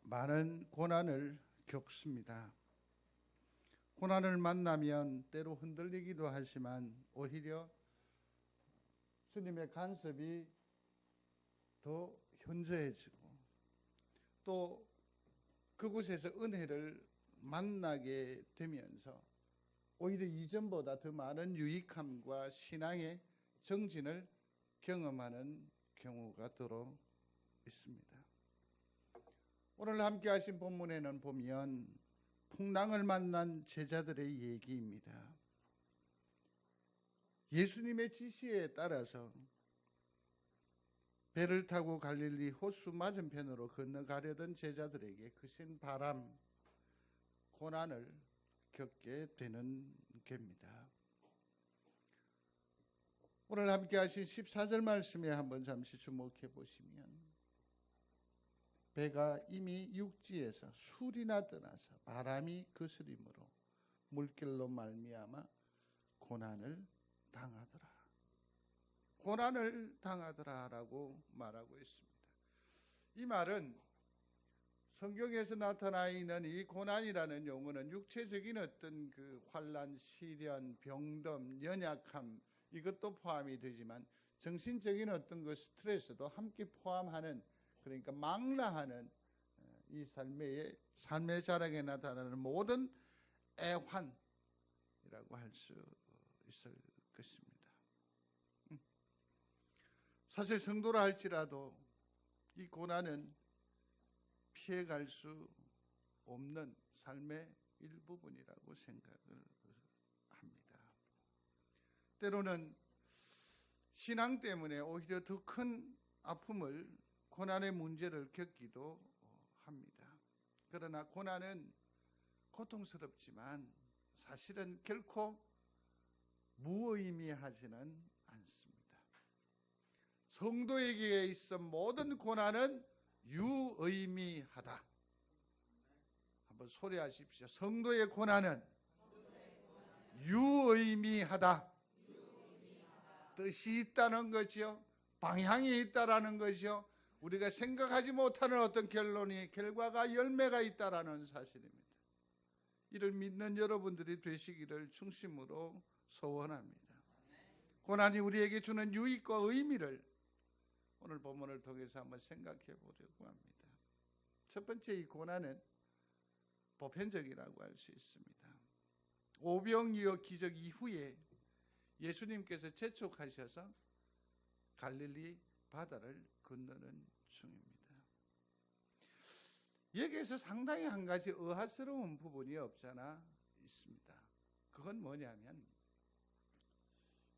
많은 고난을 겪습니다. 고난을 만나면 때로 흔들리기도 하지만 오히려 주님의 간섭이 더 현저해지고 또 그곳에서 은혜를 만나게 되면서 오히려 이전보다 더 많은 유익함과 신앙의 정진을 경험하는 경우가 더러 있습니다. 오늘 함께 하신 본문에는 보면 풍랑을 만난 제자들의 얘기입니다. 예수님의 지시에 따라서 배를 타고 갈릴리 호수 맞은편으로 건너가려던 제자들에게 거센 바람, 고난을 겪게 되는 겁니다. 오늘 함께 하신 14절 말씀에 한번 잠시 주목해 보시면 배가 이미 육지에서 술이나 떠나서 바람이 거스림으로 물결로 말미암아 고난을 당하더라. 고난을 당하더라라고 말하고 있습니다. 이 말은 성경에서 나타나 있는 이 고난이라는 용어는 육체적인 어떤 그 환난, 시련, 병듦, 연약함 이것도 포함이 되지만 정신적인 어떤 그 스트레스도 함께 포함하는, 그러니까 망라하는 이 삶의 자락에 나타나는 모든 애환이라고 할 수 있을 것입니다. 사실 성도라 할지라도 이 고난은 피해갈 수 없는 삶의 일부분이라고 생각을 합니다. 때로는 신앙 때문에 오히려 더 큰 아픔을, 고난의 문제를 겪기도 합니다. 그러나 고난은 고통스럽지만 사실은 결코 무의미하지는 않습니다. 성도에게 있어 모든 고난은 유의미하다. 한번 소리하십시오. 성도의 고난은 유의미하다. 뜻이 있다는 거죠. 방향이 있다라는 거죠. 우리가 생각하지 못하는 어떤 결과가 열매가 있다라는 사실입니다. 이를 믿는 여러분들이 되시기를 중심으로 소원합니다. 고난이 우리에게 주는 유익과 의미를 오늘 본문을 통해서 한번 생각해 보려고 합니다. 첫 번째, 이 고난은 보편적이라고 할 수 있습니다. 오병이어 기적 이후에 예수님께서 재촉하셔서 갈릴리 바다를 건너는 중입니다. 여기에서 상당히 한 가지 의아스러운 부분이 없잖아 있습니다. 그건 뭐냐면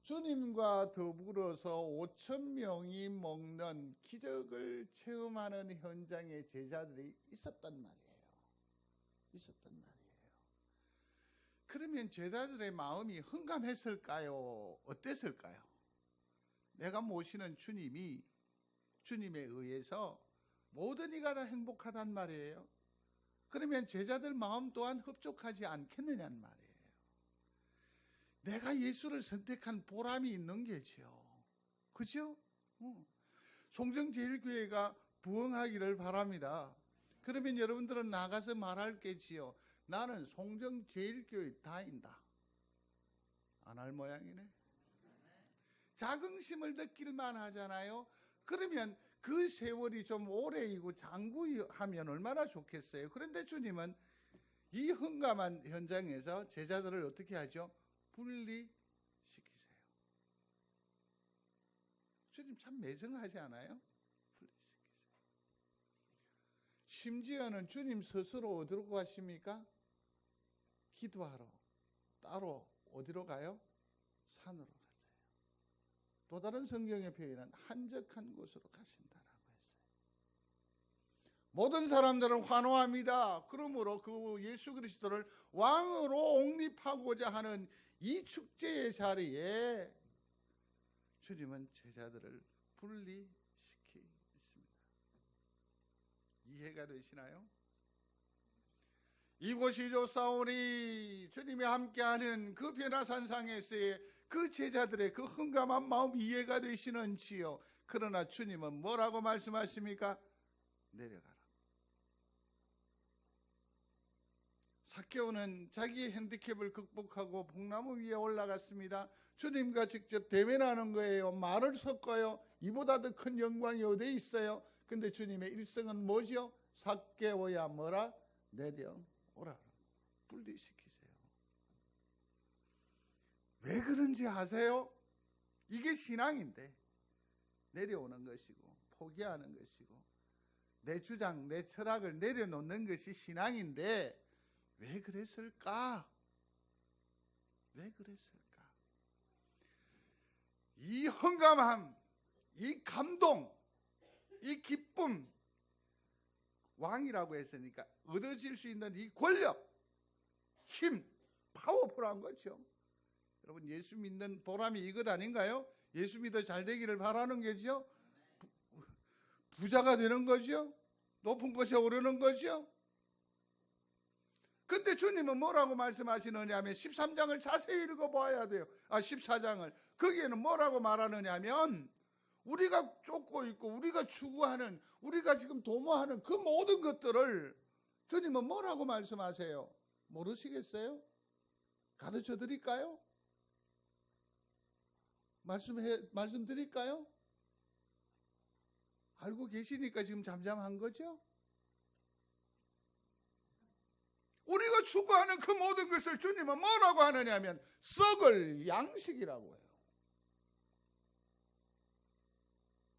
주님과 더불어서 5,000명이 먹는 기적을 체험하는 현장에 제자들이 있었단 말이에요. 그러면 제자들의 마음이 흥감했을까요? 어땠을까요? 내가 모시는 주님이, 주님에 의해서 모든 이가 다 행복하단 말이에요. 그러면 제자들 마음 또한 흡족하지 않겠느냐는 말이에요. 내가 예수를 선택한 보람이 있는 게죠. 그죠? 송정제일교회가 부흥하기를 바랍니다. 그러면 여러분들은 나가서 말할 게지요. 나는 송정제일교회 다닌다. 안 할 모양이네. 자긍심을 느낄만 하잖아요. 그러면 그 세월이 좀 오래이고 장구하면 얼마나 좋겠어요. 그런데 주님은 이 흥감한 현장에서 제자들을 어떻게 하죠? 분리시키세요. 주님 참 매정하지 않아요? 분리시키세요. 심지어는 주님 스스로 어디로 가십니까? 기도하러. 따로 어디로 가요? 산으로 가세요. 또 다른 성경의 표현은 한적한 곳으로 가신다라고 했어요. 모든 사람들은 환호합니다. 그러므로 그 예수 그리스도를 왕으로 옹립하고자 하는 이 축제의 자리에 주님은 제자들을 분리시키십니다. 이해가 되시나요? 이곳이 좋사오니 주님이 함께하는 그 변화산상에서의 그 제자들의 그 흥감한 마음 이해가 되시는지요? 그러나 주님은 뭐라고 말씀하십니까? 내려가라. 삭개오는 자기 핸디캡을 극복하고 복나무 위에 올라갔습니다. 주님과 직접 대면하는 거예요. 말을 섞어요. 이보다 더 큰 영광이 어디 있어요? 근데 주님의 일성은 뭐죠? 삭개오야 뭐라? 내려오라. 분리시키세요. 왜 그런지 아세요? 이게 신앙인데 내려오는 것이고 포기하는 것이고 내 주장, 내 철학을 내려놓는 것이 신앙인데 왜 그랬을까? 왜 그랬을까? 이 헌감함, 이 감동, 이 기쁨, 왕이라고 했으니까 얻어질 수 있는 이 권력, 힘, 파워풀한 거죠. 여러분 예수 믿는 보람이 이것 아닌가요? 예수 믿어 잘 되기를 바라는 거죠. 부자가 되는 거죠. 높은 곳에 오르는 거죠. 근데 주님은 뭐라고 말씀하시느냐 하면 13장을 자세히 읽어봐야 돼요. 14장을. 거기에는 뭐라고 말하느냐 하면 우리가 쫓고 있고 우리가 추구하는 우리가 지금 도모하는 그 모든 것들을 주님은 뭐라고 말씀하세요? 모르시겠어요? 가르쳐 드릴까요? 말씀드릴까요? 알고 계시니까 지금 잠잠한 거죠? 우리가 추구하는 그 모든 것을 주님은 뭐라고 하느냐 하면 썩을 양식이라고 해요.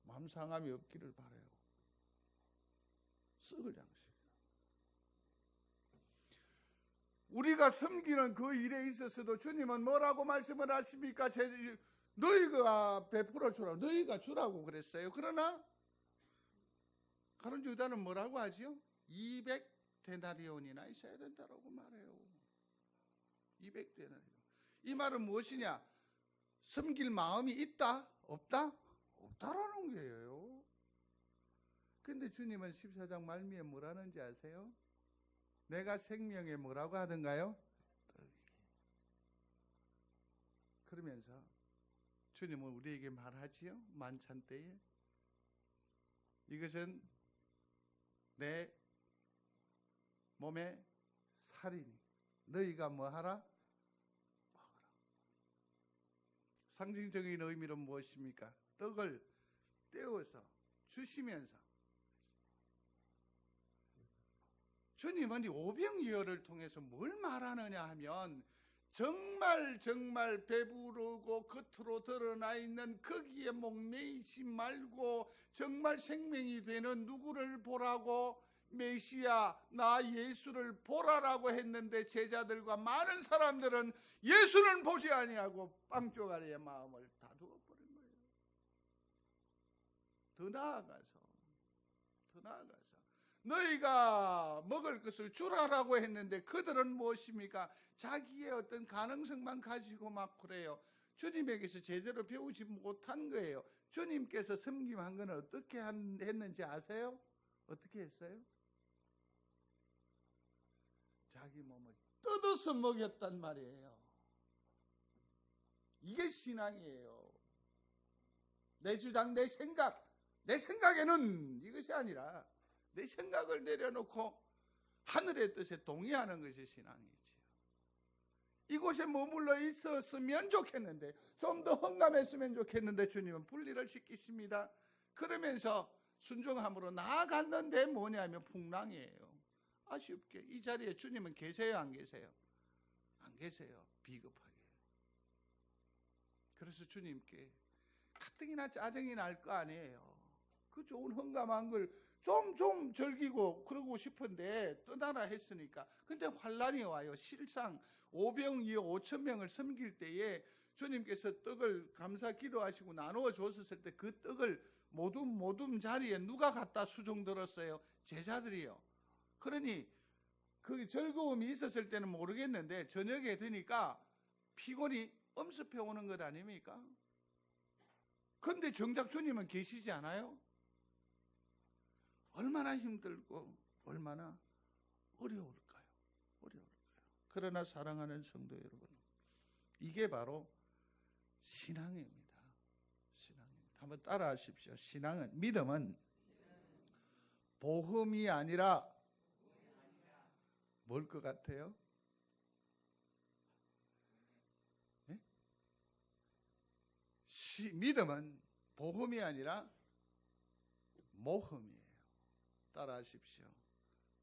마음 상함이 없기를 바라요. 썩을 양식. 우리가 섬기는 그 일에 있어서도 주님은 뭐라고 말씀을 하십니까? 너희가 베풀어 주라. 너희가 주라고 그랬어요. 그러나 가룟 유다는 뭐라고 하지요? 200데나리온이나 있어야 된다라고 말해요. 200데나리온. 이 말은 무엇이냐? 섬길 마음이 있다? 없다? 없다라는 거예요. 근데 주님은 14장 말미에 뭐라는지 아세요? 내가 생명에 뭐라고 하던가요? 그러면서 주님은 우리에게 말하지요. 만찬 때에 이것은 내 몸의 살이니 너희가 뭐하라? 먹으라. 상징적인 의미는 무엇입니까? 떡을 떼어서 주시면서 주님은 이 오병이어를 통해서 뭘 말하느냐 하면 정말 배부르고 겉으로 드러나 있는 거기에 목매이지 말고 정말 생명이 되는 누구를 보라고? 메시아 나 예수를 보라라고 했는데 제자들과 많은 사람들은 예수는 보지 아니하고 빵조가리의 마음을 다두어버린 거예요. 더 나아가서 너희가 먹을 것을 주라라고 했는데 그들은 무엇입니까? 자기의 어떤 가능성만 가지고 막 그래요. 주님에게서 제대로 배우지 못한 거예요. 주님께서 섬김한 건 어떻게 했는지 아세요? 어떻게 했어요? 자기 몸을 뜯어서 먹였단 말이에요. 이게 신앙이에요. 내 주장, 내 생각에는 이것이 아니라 내 생각을 내려놓고 하늘의 뜻에 동의하는 것이 신앙이지요. 이곳에 머물러 있었으면 좋겠는데 좀 더 헌감했으면 좋겠는데 주님은 분리를 시키십니다. 그러면서 순종함으로 나아갔는데 뭐냐면 풍랑이에요. 아쉽게 이 자리에 주님은 계세요? 안 계세요? 안 계세요. 비겁하게. 그래서 주님께 가뜩이나 짜증이 날 거 아니에요. 그 좋은 헌감한 걸 좀 즐기고 그러고 싶은데 떠나라 했으니까. 근데 환란이 와요. 실상 5,000명을 섬길 때에 주님께서 떡을 감사 기도하시고 나누어 줬을 때 그 떡을 모둠 자리에 누가 갖다 수종 들었어요? 제자들이요. 그러니 그 즐거움이 있었을 때는 모르겠는데 저녁에 되니까 피곤이 엄습해 오는 것 아닙니까? 근데 정작 주님은 계시지 않아요? 얼마나 힘들고 얼마나 어려울까요? 그러나 사랑하는 성도 여러분, 이게 바로 신앙입니다. 한번 따라 하십시오. 믿음은 보험이 아니라 뭘 것 같아요? 믿음은 복음이 아니라 모험이에요. 따라하십시오.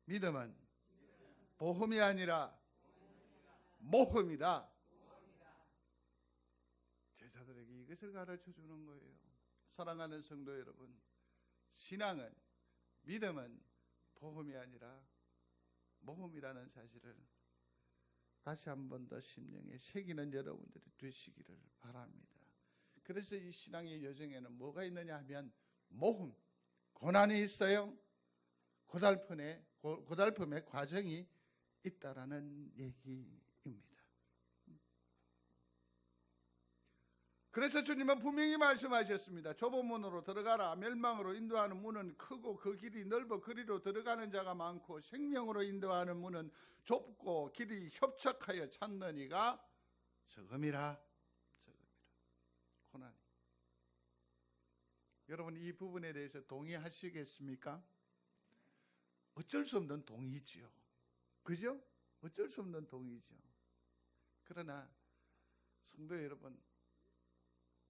믿음은 복음이 아니라 모험이다. 제자들에게 이것을 가르쳐 주는 거예요. 사랑하는 성도 여러분, 신앙은, 믿음은 복음이 아니라 모험이라는 사실을 다시 한 번 더 심령에 새기는 여러분들이 되시기를 바랍니다. 그래서 이 신앙의 여정에는 뭐가 있느냐 하면 모험, 고난이 있어요. 고달픔의 과정이 있다라는 얘기입니다. 그래서 주님은 분명히 말씀하셨습니다. 좁은 문으로 들어가라. 멸망으로 인도하는 문은 크고 그 길이 넓어 그리로 들어가는 자가 많고 생명으로 인도하는 문은 좁고 길이 협착하여 찾는 이가 적음이라. 고난. 여러분 이 부분에 대해서 동의하시겠습니까? 어쩔 수 없는 동의지요. 그죠? 어쩔 수 없는 동의죠. 그러나 성도 여러분,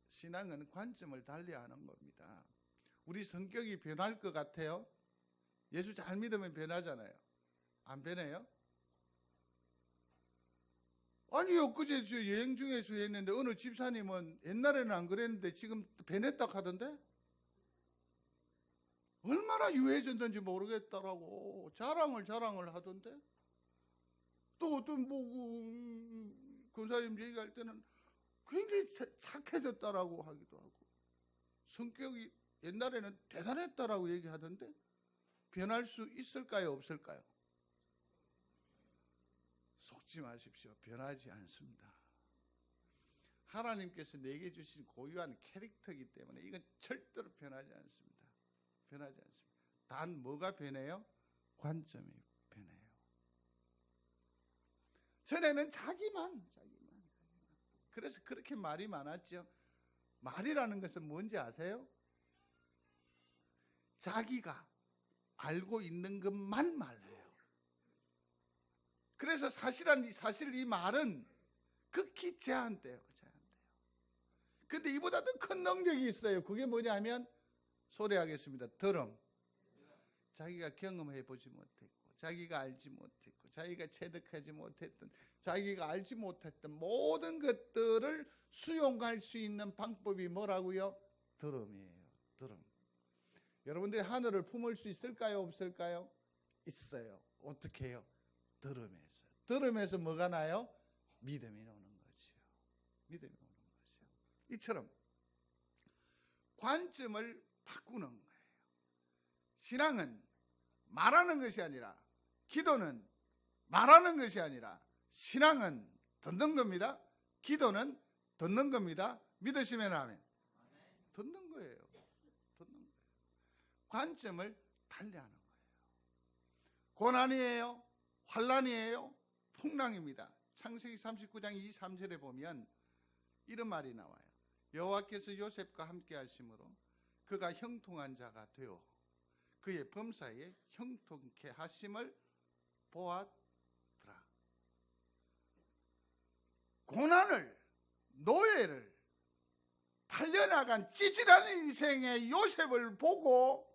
신앙은 관점을 달리하는 겁니다. 우리 성격이 변할 것 같아요? 예수 잘 믿으면 변하잖아요. 안 변해요? 아니 엊그제 저 여행 중에서 했는데 어느 집사님은 옛날에는 안 그랬는데 지금 변했다 하던데? 얼마나 유해졌는지 모르겠다라고 자랑을 하던데? 또 어떤 권사님 얘기할 때는 굉장히 착해졌다라고 하기도 하고 성격이 옛날에는 대단했다라고 얘기하던데 변할 수 있을까요? 없을까요? 속지 마십시오. 변하지 않습니다. 하나님께서 내게 주신 고유한 캐릭터이기 때문에 이건 절대로 변하지 않습니다. 변하지 않습니다. 단 뭐가 변해요? 관점이 변해요. 전에는 자기만. 그래서 그렇게 말이 많았죠. 말이라는 것은 뭔지 아세요? 자기가 알고 있는 것만 말해요. 그래서 사실 이 말은 극히 제한돼요. 근데 이보다 더 큰 능력이 있어요. 그게 뭐냐면 소리하겠습니다. 들음. 자기가 경험해 보지 못했고 자기가 알지 못했고 자기가 체득하지 못했던 자기가 알지 못했던 모든 것들을 수용할 수 있는 방법이 뭐라고요? 들음이에요. 들음. 여러분들이 하늘을 품을 수 있을까요? 없을까요? 있어요. 어떻게 해요? 들음에서. 들음에서 뭐가 나요? 믿음이 오는 거죠. 믿음이 오는 거죠. 이처럼 관점을 바꾸는 거예요. 신앙은 말하는 것이 아니라, 기도는 말하는 것이 아니라, 신앙은 듣는 겁니다. 기도는 듣는 겁니다. 믿으시면 아멘. 듣는 거예요. 듣는 거예요. 관점을 달리하는 거예요. 고난이에요? 환난이에요? 풍랑입니다. 창세기 39장 2, 3절에 보면 이런 말이 나와요. 여호와께서 요셉과 함께 하심으로 그가 형통한 자가 되어 그의 범사에 형통케 하심을 보았더라. 고난을, 노예를 팔려나간 찌질한 인생의 요셉을 보고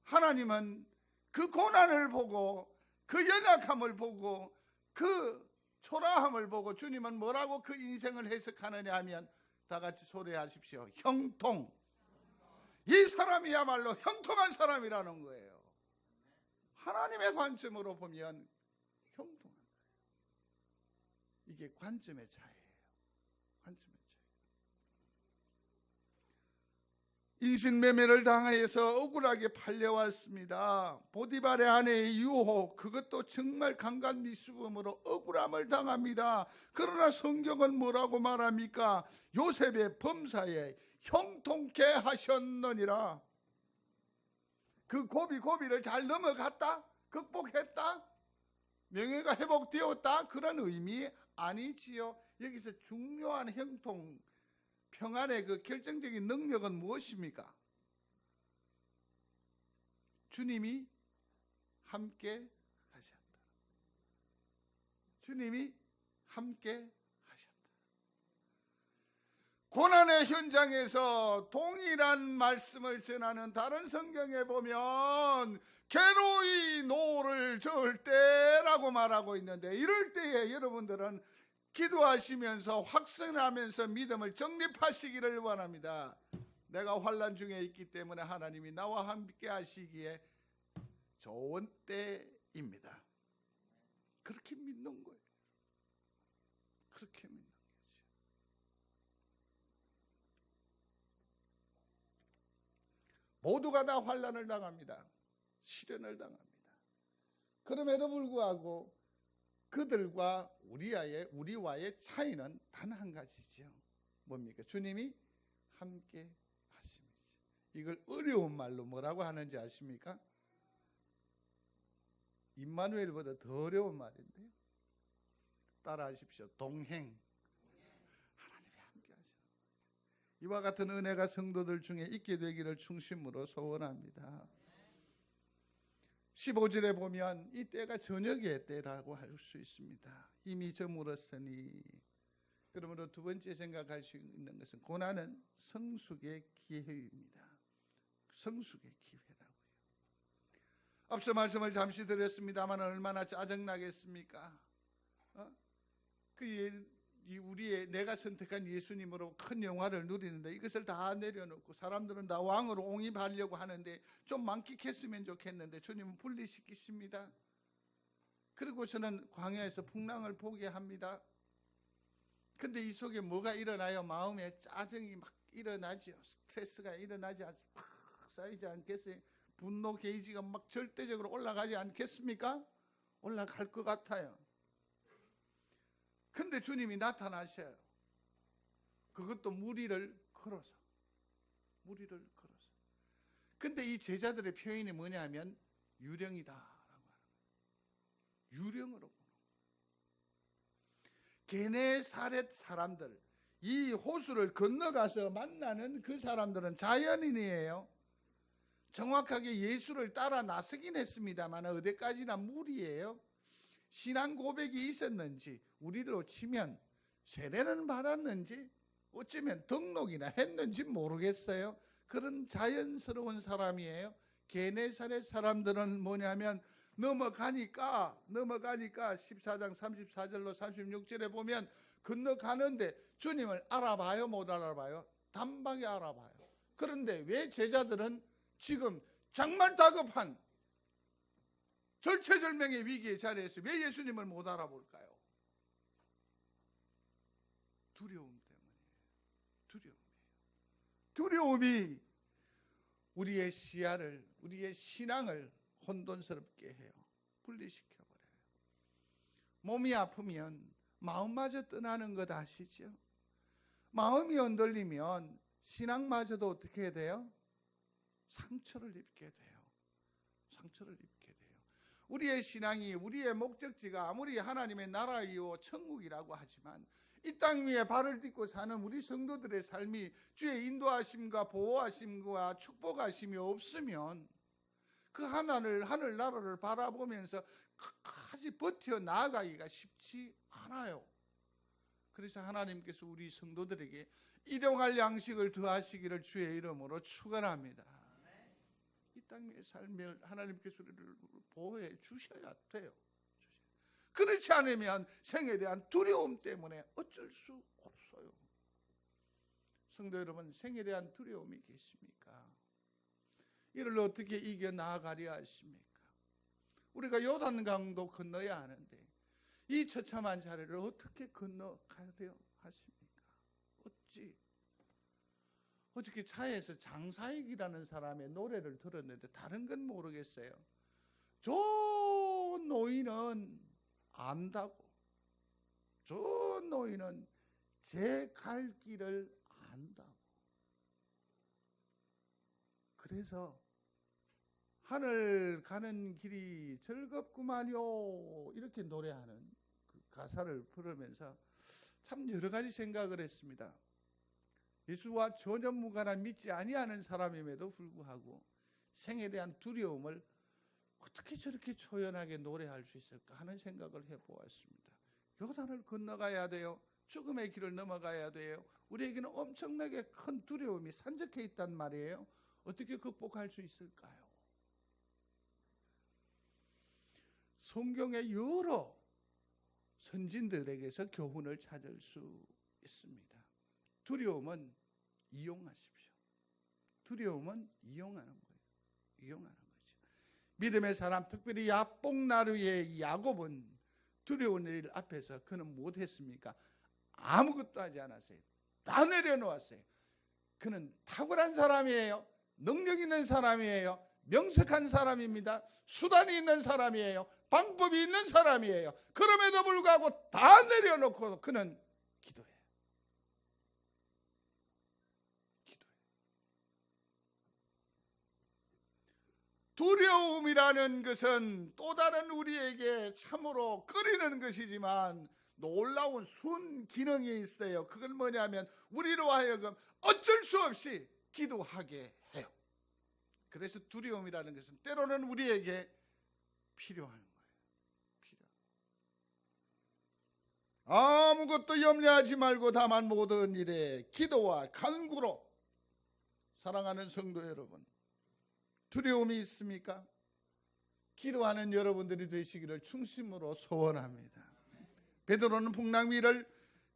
하나님은 그 고난을 보고 그 연약함을 보고 그 초라함을 보고 주님은 뭐라고 그 인생을 해석하느냐 하면 다 같이 소리하십시오. 형통. 이 사람이야말로 형통한 사람이라는 거예요. 하나님의 관점으로 보면 형통한 거예요. 이게 관점의 차이예요. 관점의 차이. 인신매매를 당해서 억울하게 팔려왔습니다. 보디발의 아내의 유혹, 그것도 정말 강간미수범으로 억울함을 당합니다. 그러나 성경은 뭐라고 말합니까? 요셉의 범사에 형통케 하셨느니라. 그 고비를 잘 넘어갔다? 극복했다? 명예가 회복되었다? 그런 의미 아니지요. 여기서 중요한 형통, 평안의 그 결정적인 능력은 무엇입니까? 주님이 함께 하셨다. 주님이 함께 하셨다. 고난의 현장에서 동일한 말씀을 전하는 다른 성경에 보면 괴로이 노를 저을 때라고 말하고 있는데, 이럴 때에 여러분들은 기도하시면서 확성하면서 믿음을 정립하시기를 원합니다. 내가 환난 중에 있기 때문에 하나님이 나와 함께 하시기에 좋은 때입니다. 그렇게 믿는 거예요. 그렇게 믿는 거죠. 모두가 다 환난을 당합니다. 시련을 당합니다. 그럼에도 불구하고 그들과 우리와의 차이는 단 한 가지죠. 뭡니까? 주님이 함께 하십니다. 이걸 어려운 말로 뭐라고 하는지 아십니까? 임마누엘보다 더 어려운 말인데요. 따라하십시오. 동행. 하나님이 함께 하셔. 이와 같은 은혜가 성도들 중에 있게 되기를 중심으로 소원합니다. 15절에 보면 이 때가 저녁의 때라고 할 수 있습니다. 이미 저물었으니. 그러므로 두 번째 생각할 수 있는 것은 고난은 성숙의 기회입니다. 성숙의 기회라고요. 앞서 말씀을 잠시 드렸습니다만 얼마나 짜증나겠습니까? 내가 선택한 예수님으로 큰 영화를 누리는데 이것을 다 내려놓고 사람들은 다 왕으로 옹입하려고 하는데 좀 만끽했으면 좋겠는데 주님은 분리시키십니다. 그리고서는 광야에서 풍랑을 보게 합니다. 근데 이 속에 뭐가 일어나요? 마음에 짜증이 막 일어나죠. 스트레스가 일어나지 팍 쌓이지 않겠어요? 분노 게이지가 막 절대적으로 올라가지 않겠습니까? 올라갈 것 같아요. 근데 주님이 나타나셔요. 그것도 무리를 걸어서. 근데 이 제자들의 표현이 뭐냐면 유령이다라고 하는 거예요. 유령으로. 게네사렛 사람들, 이 호수를 건너가서 만나는 그 사람들은 자연인이에요. 정확하게 예수를 따라 나서긴 했습니다만 어디까지나 무리예요. 신앙 고백이 있었는지, 우리로 치면 세례는 받았는지, 어쩌면 등록이나 했는지 모르겠어요. 그런 자연스러운 사람이에요. 게네사렛 사람들은 뭐냐면 넘어가니까 14장 34절로 36절에 보면 건너가는데 주님을 알아봐요, 못 알아봐요? 단박에 알아봐요. 그런데 왜 제자들은 지금 정말 다급한 절체절명의 위기의 자리에서 왜 예수님을 못 알아볼까요? 두려움 때문이에요. 두려움이 우리의 시야를, 우리의 신앙을 혼돈스럽게 해요. 분리시켜버려요. 몸이 아프면 마음마저 떠나는 것 아시죠? 마음이 흔들리면 신앙마저도 어떻게 돼요? 상처를 입게 돼요. 우리의 신앙이, 우리의 목적지가 아무리 하나님의 나라이요 천국이라고 하지만 이 땅 위에 발을 딛고 사는 우리 성도들의 삶이 주의 인도하심과 보호하심과 축복하심이 없으면 그 하늘 나라를 바라보면서 끝까지 버텨 나아가기가 쉽지 않아요. 그래서 하나님께서 우리 성도들에게 일용할 양식을 더하시기를 주의 이름으로 축원합니다. 이 땅의 삶을 하나님께서 우리를 보호해 주셔야 돼요. 그렇지 않으면 생에 대한 두려움 때문에 어쩔 수 없어요. 성도 여러분, 생에 대한 두려움이 계십니까? 이를 어떻게 이겨 나아가려 하십니까? 우리가 요단강도 건너야 하는데 이 처참한 자리를 어떻게 건너가려 하십니까? 어저께 차에서 장사익이라는 사람의 노래를 들었는데 다른 건 모르겠어요. 저 노인은 안다고. 저 노인은 제 갈 길을 안다고. 그래서 하늘 가는 길이 즐겁구만요 이렇게 노래하는 그 가사를 부르면서 참 여러 가지 생각을 했습니다. 예수와 전혀 무관한 믿지 아니하는 사람임에도 불구하고 생에 대한 두려움을 어떻게 저렇게 초연하게 노래할 수 있을까 하는 생각을 해보았습니다. 요단을 건너가야 돼요. 죽음의 길을 넘어가야 돼요. 우리에게는 엄청나게 큰 두려움이 산적해 있단 말이에요. 어떻게 극복할 수 있을까요? 성경의 여러 선진들에게서 교훈을 찾을 수 있습니다. 두려움은 이용하십시오. 두려움은 이용하는 거예요. 이용하는 거죠. 믿음의 사람, 특별히 야복나루의 야곱은 두려운 일 앞에서 그는 못했습니까? 아무것도 하지 않았어요. 다 내려놓았어요. 그는 탁월한 사람이에요. 능력 있는 사람이에요. 명석한 사람입니다. 수단이 있는 사람이에요. 방법이 있는 사람이에요. 그럼에도 불구하고 다 내려놓고 그는 기도해요. 두려움이라는 것은 또 다른 우리에게 참으로 꺼리는 것이지만 놀라운 순기능이 있어요. 그건 뭐냐면 우리로 하여금 어쩔 수 없이 기도하게 해요. 그래서 두려움이라는 것은 때로는 우리에게 필요한 거예요. 아무것도 염려하지 말고 다만 모든 일에 기도와 간구로. 사랑하는 성도 여러분, 두려움이 있습니까? 기도하는 여러분들이 되시기를 충심으로 소원합니다. 베드로는 풍랑 위를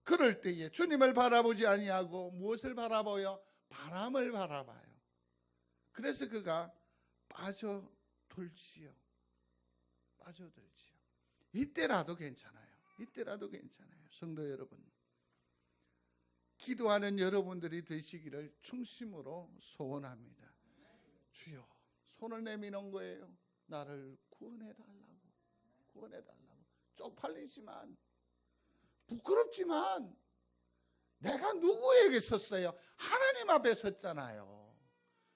걸을 때에 주님을 바라보지 아니하고 무엇을 바라보여? 바람을 바라봐요. 그래서 그가 빠져들지요. 이때라도 괜찮아요. 성도 여러분, 기도하는 여러분들이 되시기를 충심으로 소원합니다. 주여, 손을 내미는 거예요. 나를 구원해달라고. 쪽팔리지만, 부끄럽지만 내가 누구에게 섰어요? 하나님 앞에 섰잖아요.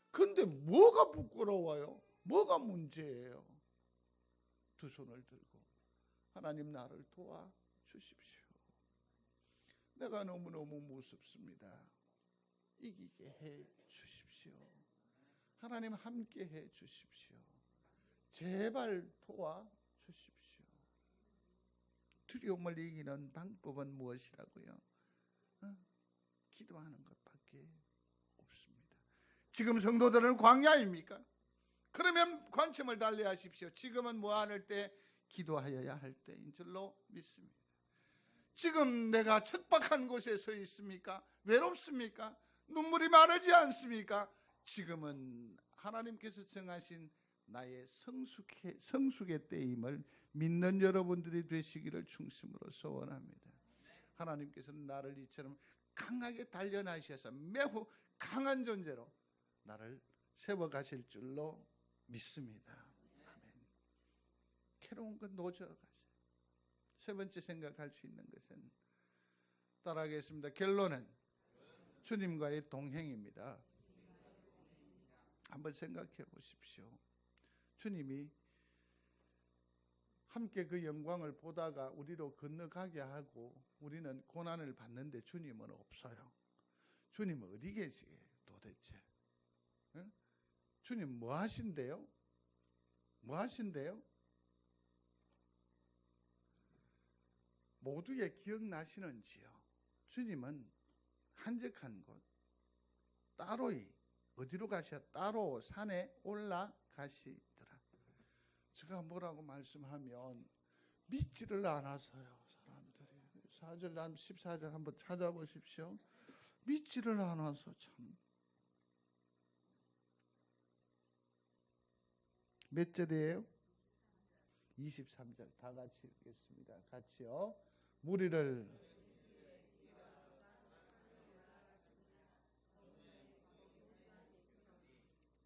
근데 뭐가 부끄러워요? 뭐가 문제예요? 두 손을 들고 하나님, 나를 도와주십시오. 내가 너무너무 무섭습니다. 이기게 해 주십시오. 하나님, 함께 해 주십시오. 제발 도와주십시오. 두려움을 이기는 방법은 무엇이라고요? 기도하는 것밖에 없습니다. 지금 성도들은 광야입니까? 그러면 관점을 달리하십시오. 지금은 뭐 하는 때? 기도하여야 할 때인 줄로 믿습니다. 지금 내가 척박한 곳에 서 있습니까? 외롭습니까? 눈물이 마르지 않습니까? 지금은 하나님께서 정하신 나의 성숙의 때임을 믿는 여러분들이 되시기를 충심으로 소원합니다. 하나님께서는 나를 이처럼 강하게 단련하셔서 매우 강한 존재로 나를 세워가실 줄로 믿습니다. 아멘. 괴로운 건 놓쳐가세요. 세 번째 생각할 수 있는 것은, 따라하겠습니다. 결론은 주님과의 동행입니다. 한번 생각해 보십시오. 주님이 함께 그 영광을 보다가 우리로 건너가게 하고 우리는 고난을 받는데 주님은 없어요. 주님 어디 계시게요 도대체? 응? 주님 뭐 하신대요? 모두에 기억나시는지요? 주님은 한적한 곳, 따로이 어디로 가셔? 따로 산에 올라가시더라. 제가 뭐라고 말씀하면 믿지를 않아서요. 사람들이 4절 14절 한번 찾아보십시오. 믿지를 않아서 참. 몇 절이에요? 23절 다 같이 읽겠습니다. 같이요. 무리를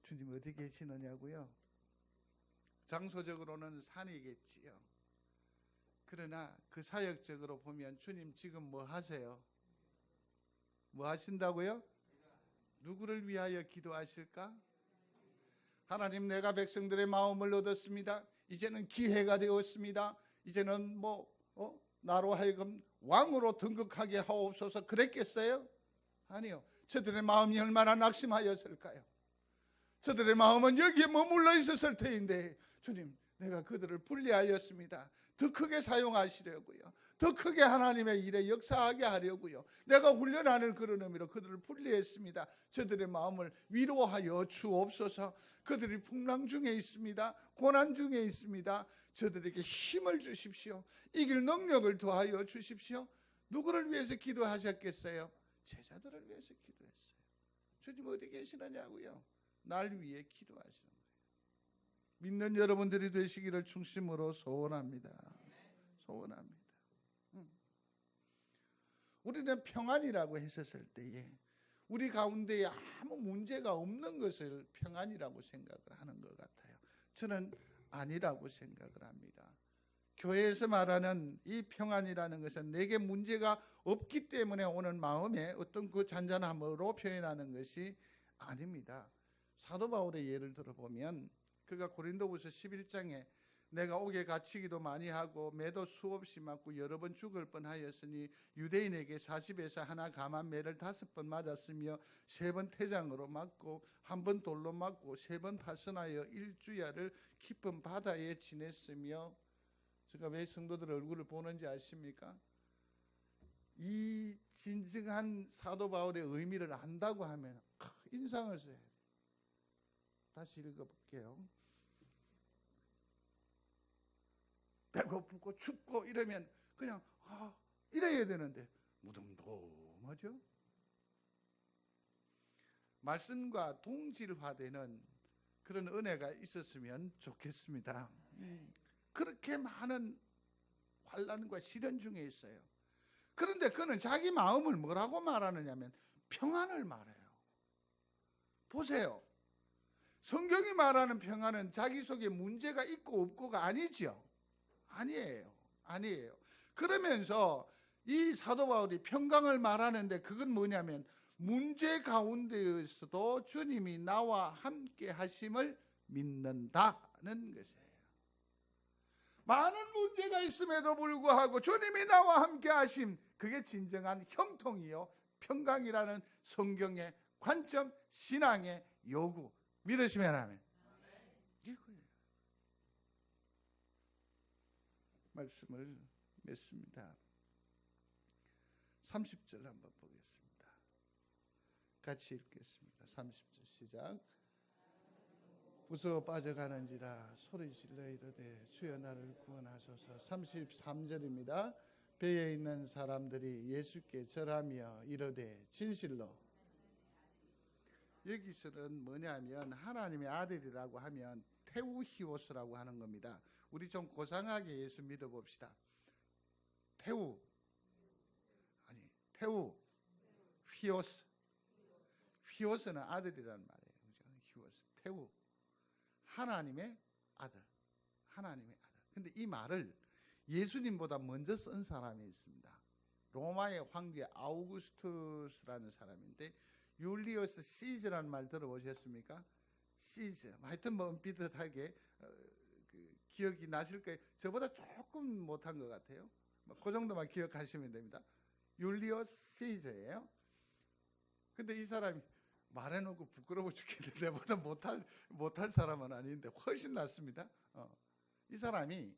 주님 어디 계시느냐고요? 장소적으로는 산이겠지요. 그러나 그 사역적으로 보면 주님 지금 뭐 하세요? 뭐 하신다고요? 누구를 위하여 기도하실까? 하나님, 내가 백성들의 마음을 얻었습니다. 이제는 기회가 되었습니다. 이제는 나로 하여금 왕으로 등극하게 하옵소서 그랬겠어요? 아니요. 저들의 마음이 얼마나 낙심하였을까요? 저들의 마음은 여기에 머물러 있었을 터인데, 주님 내가 그들을 분리하였습니다. 더 크게 사용하시려고요. 더 크게 하나님의 일에 역사하게 하려고요. 내가 훈련하는 그런 의미로 그들을 분리했습니다. 저들의 마음을 위로하여 주옵소서. 그들이 풍랑 중에 있습니다. 고난 중에 있습니다. 저들에게 힘을 주십시오. 이길 능력을 더하여 주십시오. 누구를 위해서 기도하셨겠어요? 제자들을 위해서 기도했어요. 주님 어디 계시느냐고요? 날 위해 기도하시는 거예요. 믿는 여러분들이 되시기를 중심으로 소원합니다. 소원합니다. 우리는 평안이라고 했었을 때에 우리 가운데에 아무 문제가 없는 것을 평안이라고 생각을 하는 것 같아요. 저는 아니라고 생각을 합니다. 교회에서 말하는 이 평안이라는 것은 내게 문제가 없기 때문에 오는 마음의 어떤 그 잔잔함으로 표현하는 것이 아닙니다. 사도 바울의 예를 들어보면 그가 고린도후서 11장에 내가 옥에 갇히기도 많이 하고 매도 수없이 맞고 여러 번 죽을 뻔하였으니 유대인에게 40에서 하나 감한 매를 5번 맞았으며 3번 태장으로 맞고 1번 돌로 맞고 3번 파선하여 일주야를 깊은 바다에 지냈으며. 제가 왜 성도들 얼굴을 보는지 아십니까? 이 진정한 사도 바울의 의미를 안다고 하면 인상을 써야 돼요. 다시 읽어볼게요. 배고프고 춥고 이러면 그냥 이래야 되는데 무덤덤하죠. 말씀과 동질화되는 그런 은혜가 있었으면 좋겠습니다. 그렇게 많은 환난과 시련 중에 있어요. 그런데 그는 자기 마음을 뭐라고 말하느냐면 평안을 말해요. 보세요. 성경이 말하는 평안은 자기 속에 문제가 있고 없고가 아니죠. 아니에요. 그러면서 이 사도 바울이 평강을 말하는데 그건 뭐냐면 문제 가운데에서도 주님이 나와 함께 하심을 믿는다는 것이에요. 많은 문제가 있음에도 불구하고 주님이 나와 함께 하심, 그게 진정한 형통이요 평강이라는 성경의 관점, 신앙의 요구. 믿으시면 아멘. 이거예요. 말씀을 맺습니다. 30절 한번 보겠습니다. 같이 읽겠습니다. 30절 시작. 부서 빠져가는지라 소리 질러 이르되 주여 나를 구원하소서. 33절입니다. 배에 있는 사람들이 예수께 절하며 이르되 진실로. 여기서는 뭐냐면 하나님의 아들이라고 하면 테우히오스라고 하는 겁니다. 우리 좀 고상하게 예수 믿어봅시다. 테우 휘오스. 휘오스는 아들이란 말이에요. 휘오스, 테우, 하나님의 아들. 근데 이 말을 예수님보다 먼저 쓴 사람이 있습니다. 로마의 황제 아우구스투스라는 사람인데 율리어스 시즈라는 말 들어보셨습니까? 시즈. 하여튼 뭐 은비슷하게 기억이 나실 거예요. 저보다 조금 못한 것 같아요. 그 정도만 기억하시면 됩니다. 율리어스 시즈예요. 근데 이 사람이 말해놓고 부끄러워 죽겠는데 내보다 못할 사람은 아닌데 훨씬 낫습니다. 이 사람이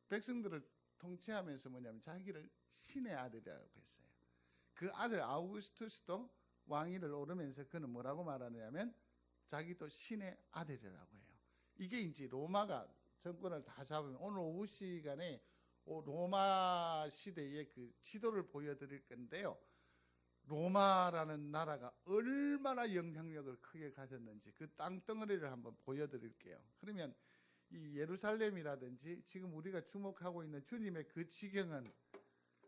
백성들을 통치하면서 뭐냐면 자기를 신의 아들이라고 했어요. 그 아들 아우구스투스도 왕위를 오르면서 그는 뭐라고 말하냐면 자기도 신의 아들이라고 해요. 이게 이제 로마가 정권을 다 잡으면 오늘 오후 시간에 로마 시대의 그 지도를 보여드릴 건데요. 로마라는 나라가 얼마나 영향력을 크게 가졌는지 그 땅덩어리를 한번 보여드릴게요. 그러면 이 예루살렘이라든지 지금 우리가 주목하고 있는 주님의 그 지경은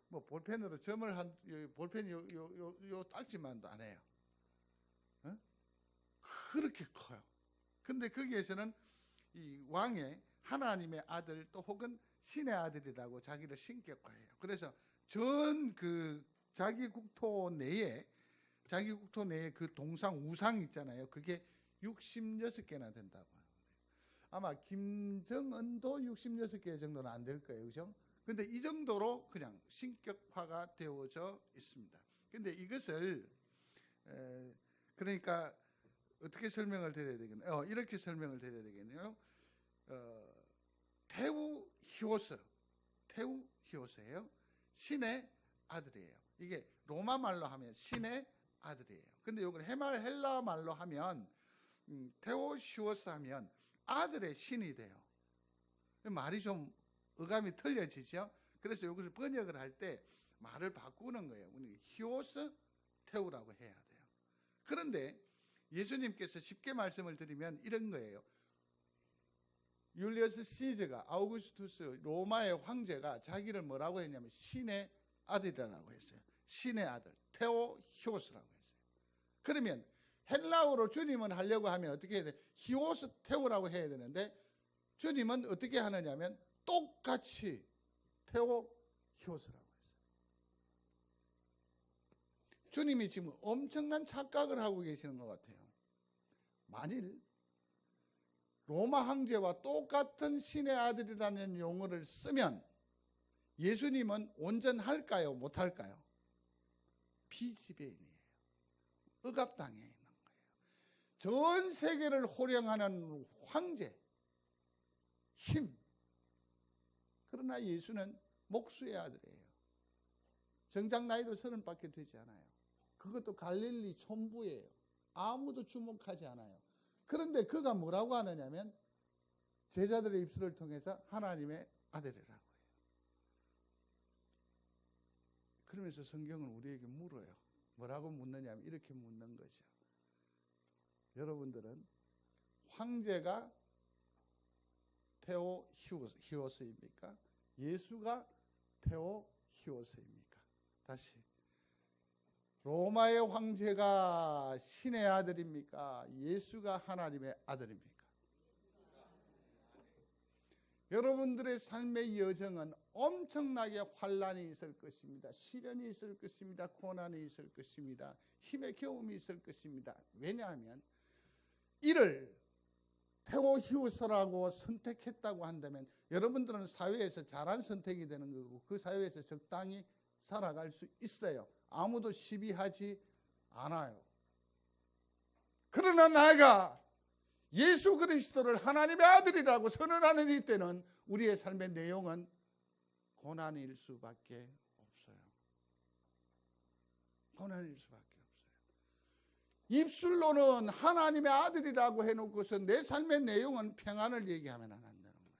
뭐 볼펜으로 점을 볼펜이 요 딱지만도 안 해요. 그렇게 커요. 근데 거기에서는 이 왕의 하나님의 아들 또 혹은 신의 아들이라고 자기를 신격화해요. 그래서 전 그 자기 국토 내에 그 동상 우상 있잖아요. 그게 66개나 된다고 합니다. 아마 김정은도 66개 정도는 안 될 거예요. 그죠? 근데 이 정도로 그냥 신격화가 되어져 있습니다. 근데 이것을 그러니까 어떻게 설명을 드려야 되겠나요? 이렇게 설명을 드려야 되겠네요. 테우히오스예요. 신의 아들이에요. 이게 로마 말로 하면 신의 아들이에요. 근데 이걸 헬라 말로 하면 테오시오스 하면 아들의 신이 돼요. 말이 좀 어감이 틀려지죠. 그래서 이것을 번역을 할 때 말을 바꾸는 거예요. 히오스 테우라고 해야 돼요. 그런데 예수님께서 쉽게 말씀을 드리면 이런 거예요. 율리어스 시저가, 아우구스투스 로마의 황제가 자기를 뭐라고 했냐면 신의 아들이라고 했어요. 신의 아들, 테오히오스라고 했어요. 그러면 헬라어로 주님은 하려고 하면 어떻게 해야 돼? 히오스 테오라고 해야 되는데 주님은 어떻게 하느냐면 똑같이 테오히오스라고 했어요. 주님이 지금 엄청난 착각을 하고 계시는 것 같아요. 만일 로마 황제와 똑같은 신의 아들이라는 용어를 쓰면 예수님은 온전할까요? 못할까요? 비지배인이에요. 억압당해 있는 거예요. 전 세계를 호령하는 황제, 힘. 그러나 예수는 목수의 아들이에요. 정작 나이도 30밖에 되지 않아요. 그것도 갈릴리 촌부예요. 아무도 주목하지 않아요. 그런데 그가 뭐라고 하느냐면 제자들의 입술을 통해서 하나님의 아들이라고 해요. 그러면서 성경은 우리에게 물어요. 뭐라고 묻느냐면 이렇게 묻는 거죠. 여러분들은 황제가 테오히오스입니까? 예수가 테오히오스입니까? 다시. 로마의 황제가 신의 아들입니까? 예수가 하나님의 아들입니까? 여러분들의 삶의 여정은 엄청나게 환난이 있을 것입니다. 시련이 있을 것입니다. 고난이 있을 것입니다. 힘의 경험이 있을 것입니다. 왜냐하면 이를 테오히오스라고 선택했다고 한다면 여러분들은 사회에서 잘한 선택이 되는 거고 그 사회에서 적당히 살아갈 수 있어요. 아무도 시비하지 않아요. 그러나 내가 예수 그리스도를 하나님의 아들이라고 선언하는 이때는 우리의 삶의 내용은 고난일 수밖에 없어요. 고난일 수밖에 없어요. 입술로는 하나님의 아들이라고 해놓고서 내 삶의 내용은 평안을 얘기하면 안 된다는 거죠.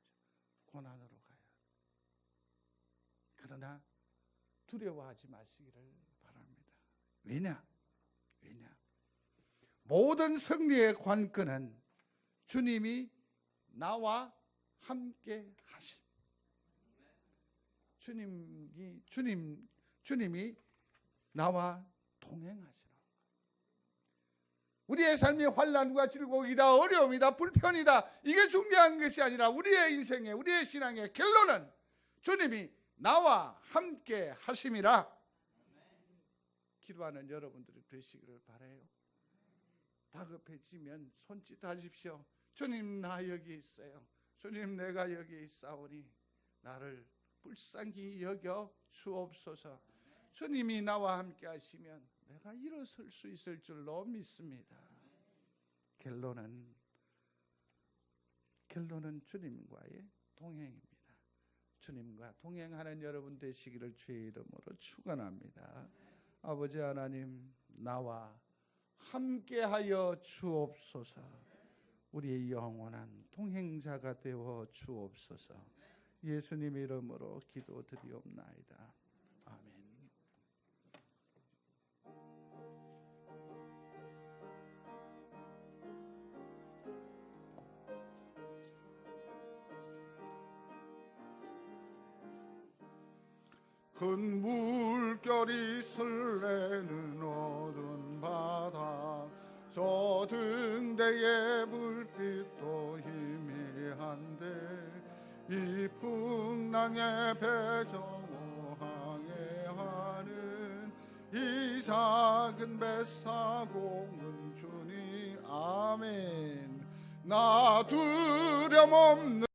고난으로 가야 돼. 그러나 두려워하지 마시기를 바랍니다. 왜냐? 모든 승리의 관건은 주님이 나와 함께 하심. 주님이 나와 동행하시라. 우리의 삶이 환난과 질곡이다, 어려움이다, 불편이다. 이게 중요한 것이 아니라 우리의 인생의, 우리의 신앙의 결론은 주님이 나와 함께 하심이라. 기도하는 여러분들이 되시기를 바라요. 다급해지면 손짓하십시오. 주님, 나 여기 있어요. 주님, 내가 여기 있사오니 나를 불쌍히 여겨 주옵소서. 주님이 나와 함께 하시면 내가 일어설 수 있을 줄로 믿습니다. 결론은 주님과의 동행입니다. 주님과 동행하는 여러분 되시기를 주의 이름으로 축원합니다. 아버지 하나님, 나와 함께하여 주옵소서. 우리의 영원한 동행자가 되어 주옵소서. 예수님의 이름으로 기도드리옵나이다. 아멘. 큰 물결이 설레는 어두운 바다, 저 등대의 불빛도 희미한데 이 풍랑의 배정을 항해하는 이 작은 뱃사공은 주님. 아멘. 나 두려움 없는